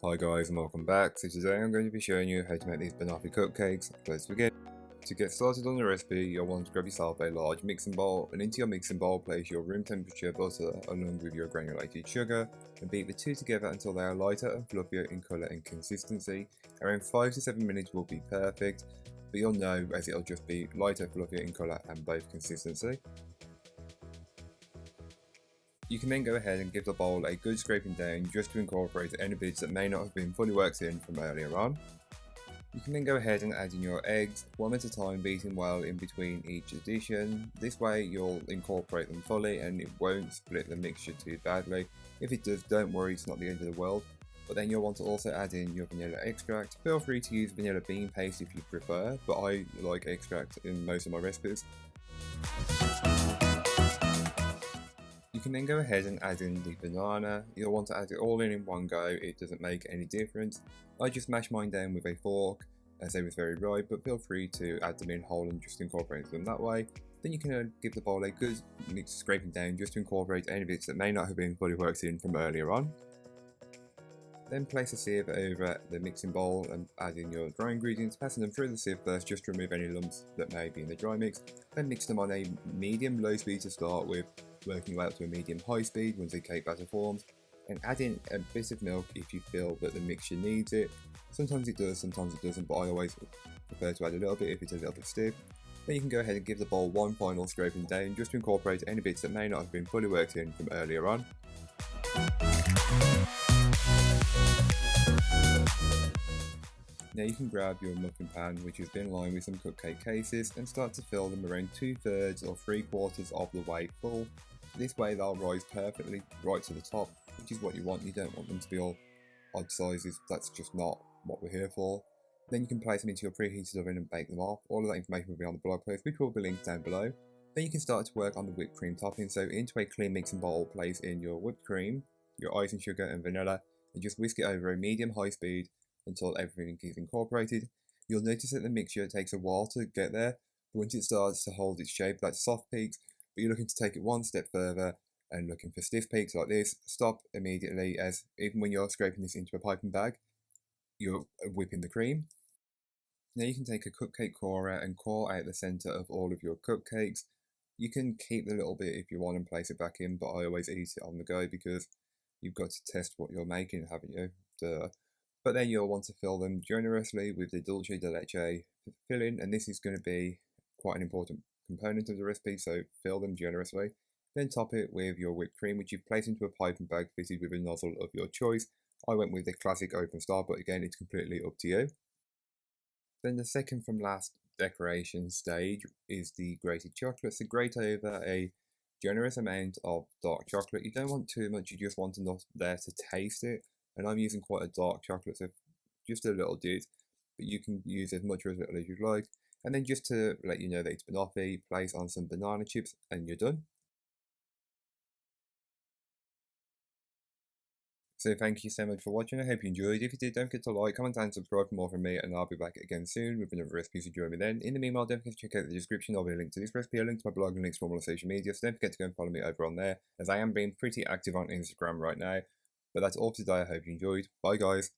Hi guys and welcome back. So today I'm going to be showing you how to make these Banoffee Cupcakes. Let's begin. To get started on the recipe, you'll want to grab yourself a large mixing bowl, and into your mixing bowl place your room temperature butter along with your granulated sugar, and beat the two together until they are lighter and fluffier in colour and consistency. Around 5 to 7 minutes will be perfect, but you'll know as it'll just be lighter, fluffier in colour and both consistency. You can then go ahead and give the bowl a good scraping down just to incorporate any bits that may not have been fully worked in from earlier on. You can then go ahead and add in your eggs, one at a time, beating well in between each addition. This way you'll incorporate them fully and it won't split the mixture too badly. If it does, don't worry, it's not the end of the world. But then you'll want to also add in your vanilla extract. Feel free to use vanilla bean paste if you prefer, but I like extract in most of my recipes. You can then go ahead and add in the banana. You'll want to add it all in one go, it doesn't make any difference. I just mash mine down with a fork as they was very ripe, but feel free to add them in whole and just incorporate them that way. Then you can give the bowl a good mix scraping down just to incorporate any bits that may not have been fully worked in from earlier on. Then place a sieve over the mixing bowl and add in your dry ingredients, passing them through the sieve first just to remove any lumps that may be in the dry mix. Then mix them on a medium-low speed to start with, working your way up to a medium-high speed once the cake batter forms, and add in a bit of milk if you feel that the mixture needs it. Sometimes it does, sometimes it doesn't, but I always prefer to add a little bit if it's a little bit stiff. Then you can go ahead and give the bowl one final scraping down just to incorporate any bits that may not have been fully worked in from earlier on. Now you can grab your muffin pan, which has been lined with some cupcake cases, and start to fill them around 2/3 or 3/4 of the way full. This way they'll rise perfectly right to the top, which is what you want. You don't want them to be all odd sizes, that's just not what we're here for. Then you can place them into your preheated oven and bake them off. All of that information will be on the blog post, which will be linked down below. Then you can start to work on the whipped cream topping. So into a clean mixing bowl, place in your whipped cream, your icing sugar and vanilla, and just whisk it over a medium-high speed until everything is incorporated. You'll notice that the mixture takes a while to get there, but once it starts to hold its shape, that's soft peaks, but you're looking to take it one step further and looking for stiff peaks like this. Stop immediately, as even when you're scraping this into a piping bag, you're whipping the cream. Now you can take a cupcake corer and core out the centre of all of your cupcakes. You can keep the little bit if you want and place it back in, but I always eat it on the go because you've got to test what you're making, haven't you? Duh. But then you'll want to fill them generously with the dulce de leche filling, and this is going to be quite an important component of the recipe, so fill them generously. Then top it with your whipped cream, which you've placed into a piping bag fitted with a nozzle of your choice. I went with the classic open style, but again, it's completely up to you. Then the second from last decoration stage is the grated chocolate. So grate over a generous amount of dark chocolate. You don't want too much, you just want enough there to taste it. And I'm using quite a dark chocolate, so just a little bit, but you can use as much or as little as you'd like. And then just to let you know that it's banoffee, place on some banana chips and you're done. So thank you so much for watching, I hope you enjoyed. If you did, don't forget to like, comment and subscribe for more from me, and I'll be back again soon with another recipe, so join me then. In the meanwhile, don't forget to check out the description, there'll be a link to this recipe, a link to my blog and links to all my social media, so don't forget to go and follow me over on there, as I am being pretty active on Instagram right now. But that's all for today, I hope you enjoyed. Bye guys.